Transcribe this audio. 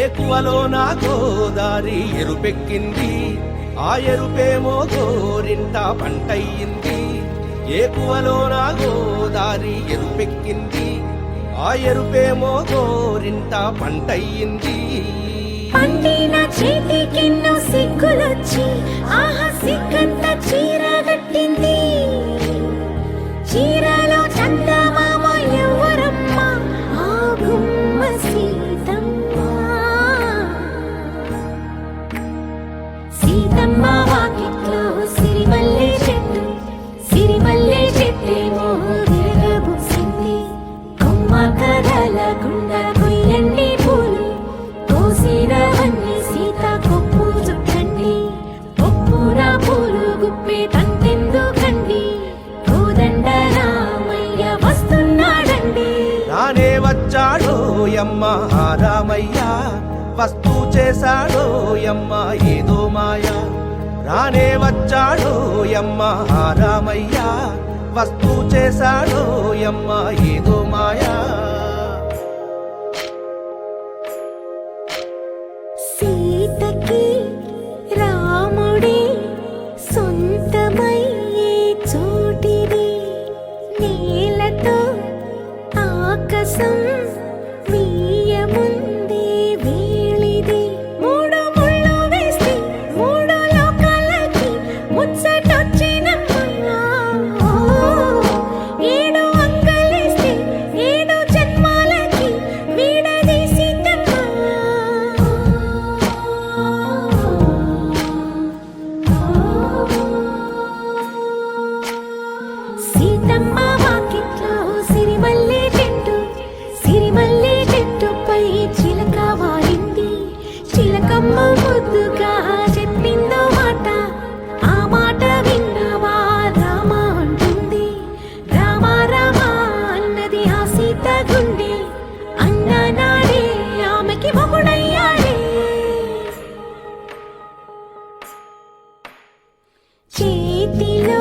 ఏకువలో నా గోదారి ఎరుపెక్కింది, ఆ ఎరుపేమో గోరింట పంటయ్యింది. ఏకువలో నా గోదారి ఎరుపెక్కింది, ఆ ఎరుపేమో గోరింట పంటయ్యింది. పండిన చేతికెన్నో సిగ్గులొచ్చి ఆహా సిగ్గంత చీర కట్టింది. చీరలో చందమామ ఎవరమ్మ, ఆ గుమ్మ సీతమ్మ. సీతమ్మ వాకిట్లో సిరిమల్లె చెట్టు, సిరిమల్లె చెట్టేమో విరగబూసింది. కొమ్మ కదలకుండా కొయ్యండి పూలు, కోసిరవన్నీ సీత కొప్పు చుట్టండి. కొప్పున పూలు గుప్పే తంతెందుకండి, కోదండ రామయ్య వస్తున్నాడండి. రానే వచ్చాడో యమ్మ ఆ రామయ్య, వస్తూ చేశాడో యమ్మ ఏదో మాయ. రానే వచ్చాడో యమ్మ ఆ రామయ్య, వస్తూ చేశాడో యమ్మ ఏదో మాయా. సీతకి రాముడే సొంతమయ్యే చోటిది, నేలతో ఆకాశం వీయముందే వేళిది. మూడు ముళ్ళు వేస్తే మూడు లోకాలకి ముచ్చటొచ్చినమ్మా. ఏడు అంగలేస్తే ఏడు జన్మాలకి వీడదీసిందమ్మా. సీతమ్మ వాకిట్లో సిరిమల్లె చెట్టు, సిరిమల్లె చెట్టుపై చిలక వాలింది. చిలకమ్మ ముద్దుగా చెప్పిందో మాట, ఆ మాట విన్నవా రామ అంటుంది. రామ రామ అన్నది ఆ సీత గుండె, అన్న నాడే ఆమెకి మొగుడయ్యాడే. చేతిలో